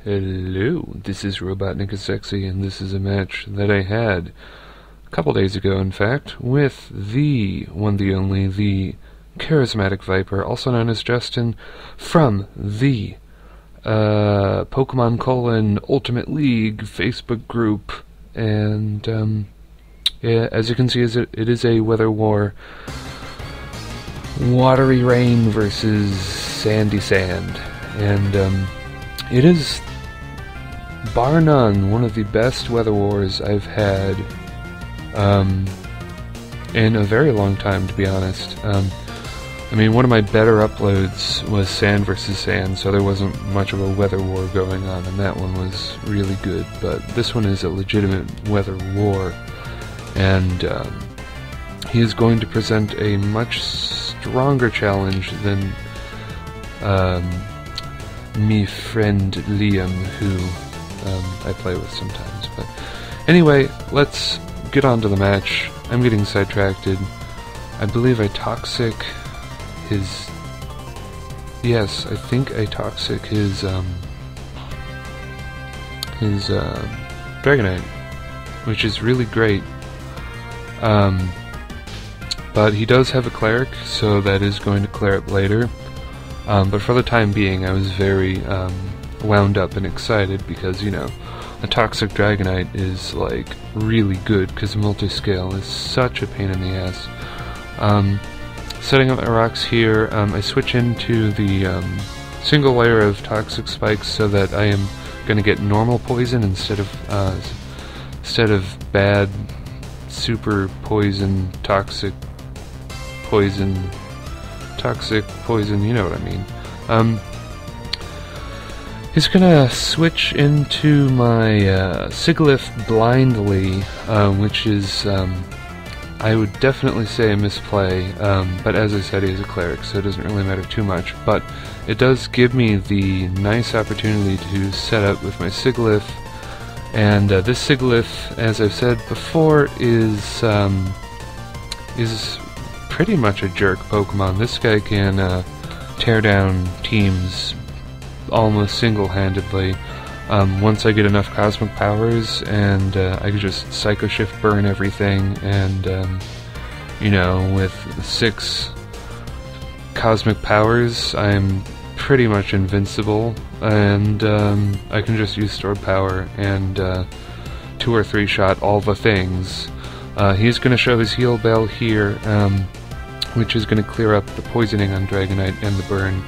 Hello, this is RobotnikIsSexy, and this is a match that I had a couple days ago, in fact, with the one, the only, the TheCharismaticViper, also known as Justin, from the Pokemon Ultimate League Facebook group, and yeah, as you can see, it is a weather war. Watery rain versus sandy sand, and it is, bar none, one of the best weather wars I've had in a very long time, to be honest. I mean, one of my better uploads was sand versus sand, so there wasn't much of a weather war going on, and that one was really good. But this one is a legitimate weather war, and he is going to present a much stronger challenge than me friend Liam, who I play with sometimes. But anyway, let's get on to the match. I'm getting sidetracked. I believe I toxic his... Yes, I think I toxic his Dragonite, which is really great. But he does have a cleric, so that is going to clear up later. But for the time being, I was very wound up and excited because, you know, a toxic Dragonite is like really good because multi-scale is such a pain in the ass. Setting up my rocks here, I switch into the single layer of toxic spikes so that I am going to get normal poison instead of bad super poison, toxic poison, you know what I mean. He's gonna switch into my Sigilyph blindly, which is, I would definitely say a misplay, but as I said, he's a cleric, so it doesn't really matter too much, but it does give me the nice opportunity to set up with my Sigilyph, and this Sigilyph, as I've said before, is pretty much a jerk Pokemon. This guy can tear down teams almost single-handedly. Once I get enough cosmic powers, and I can just Psycho Shift burn everything, and you know, with 6 cosmic powers, I'm pretty much invincible, and I can just use stored power and 2 or 3 shot all the things. He's going to show his heal bell here, which is going to clear up the poisoning on Dragonite and the burn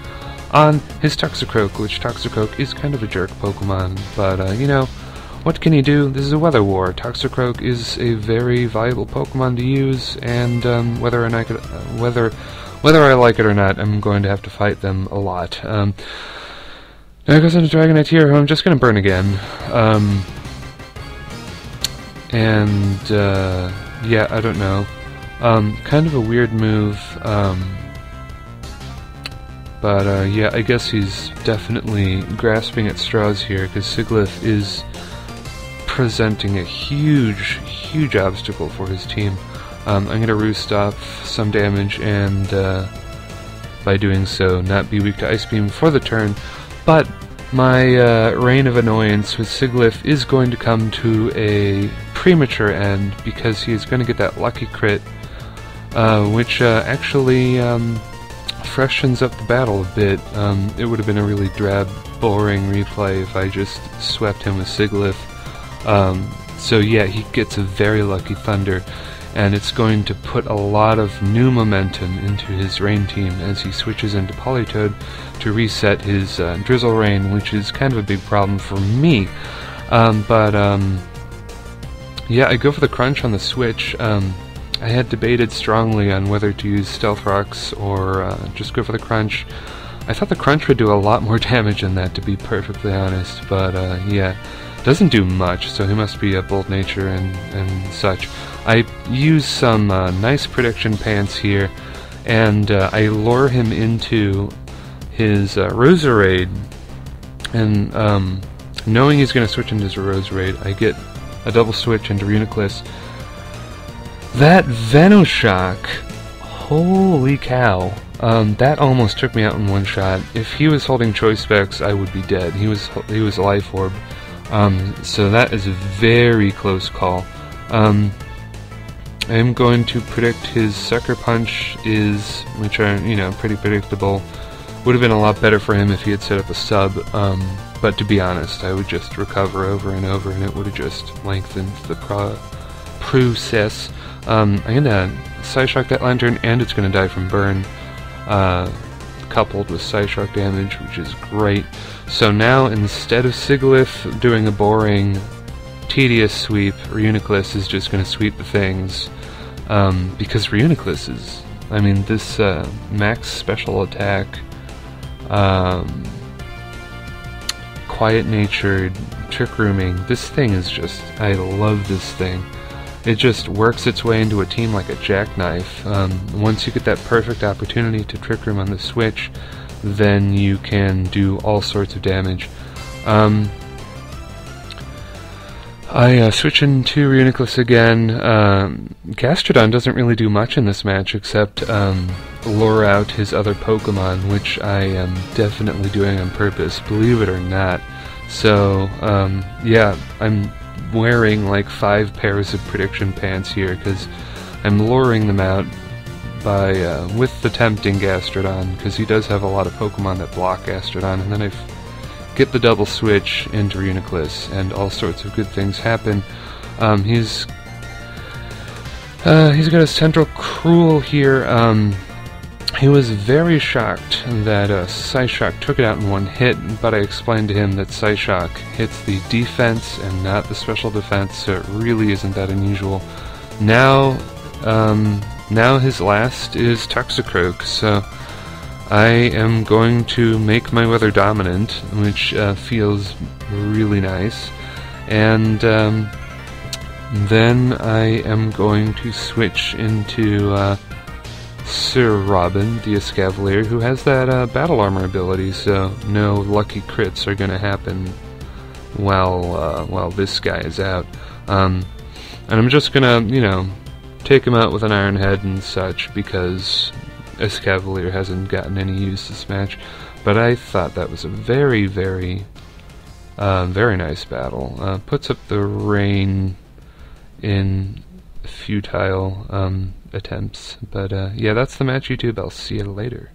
on his Toxicroak, which Toxicroak is kind of a jerk Pokemon, but you know, what can you do? This is a weather war. Toxicroak is a very valuable Pokemon to use, and whether I like it or not, I'm going to have to fight them a lot. Now it goes into Dragonite here, who I'm just going to burn again. Yeah, I don't know. Kind of a weird move, but yeah, I guess he's definitely grasping at straws here, because Sigilyph is presenting a huge obstacle for his team. I'm going to roost off some damage, and by doing so, not be weak to Ice Beam for the turn, but my reign of annoyance with Sigilyph is going to come to a premature end, because he is going to get that lucky crit, which actually freshens up the battle a bit. It would have been a really drab, boring replay if I just swept him with Sigilyph. So yeah, he gets a very lucky Thunder, and it's going to put a lot of new momentum into his Rain team as he switches into Politoed to reset his Drizzle Rain, which is kind of a big problem for me. Yeah, I go for the Crunch on the switch. I had debated strongly on whether to use Stealth Rocks or just go for the Crunch. I thought the Crunch would do a lot more damage than that, to be perfectly honest, but yeah, doesn't do much, so he must be a Bold Nature and such. I use some nice prediction pants here, and I lure him into his Roserade, and knowing he's going to switch into his Roserade, I get a double switch into Reuniclus. That Venoshock, holy cow, That almost took me out in one shot. If he was holding choice specs, I would be dead. He was a life orb. So that is a very close call. I'm going to predict his sucker punch is, which are, pretty predictable. Would have been a lot better for him if he had set up a sub, but to be honest, I would just recover over and over, and it would have just lengthened the process. I'm gonna Psyshock that Lantern, and it's gonna die from burn, coupled with Psyshock damage, which is great. So now, instead of Sigalith doing a boring, tedious sweep, Reuniclus is just gonna sweep the things, because Reuniclus is, this max special attack, quiet-natured, trick-rooming, this thing is just, I love this thing. It just works its way into a team like a jackknife. Once you get that perfect opportunity to trick room on the switch, then you can do all sorts of damage. I switch into Reuniclus again. Gastrodon doesn't really do much in this match except lure out his other Pokemon, which I am definitely doing on purpose, believe it or not. So, yeah, I'm wearing like 5 pairs of prediction pants here because I'm luring them out by with the tempting Gastrodon, because he does have a lot of Pokemon that block Gastrodon, and then I get the double switch into Reuniclus, and all sorts of good things happen. He's got a Central Cruel here. He was very shocked that Psyshock took it out in one hit, but I explained to him that Psyshock hits the defense and not the special defense, so it really isn't that unusual. Now his last is Toxicroak, so I am going to make my weather dominant, which feels really nice, and then I am going to switch into Sir Robin, the Escavalier, who has that battle armor ability, so no lucky crits are going to happen while this guy is out. And I'm just going to, take him out with an Iron Head and such, because Escavalier hasn't gotten any use this match. But I thought that was a very, very, very nice battle. Puts up the rain in futile attempts. But yeah, that's the match, YouTube. I'll see you later.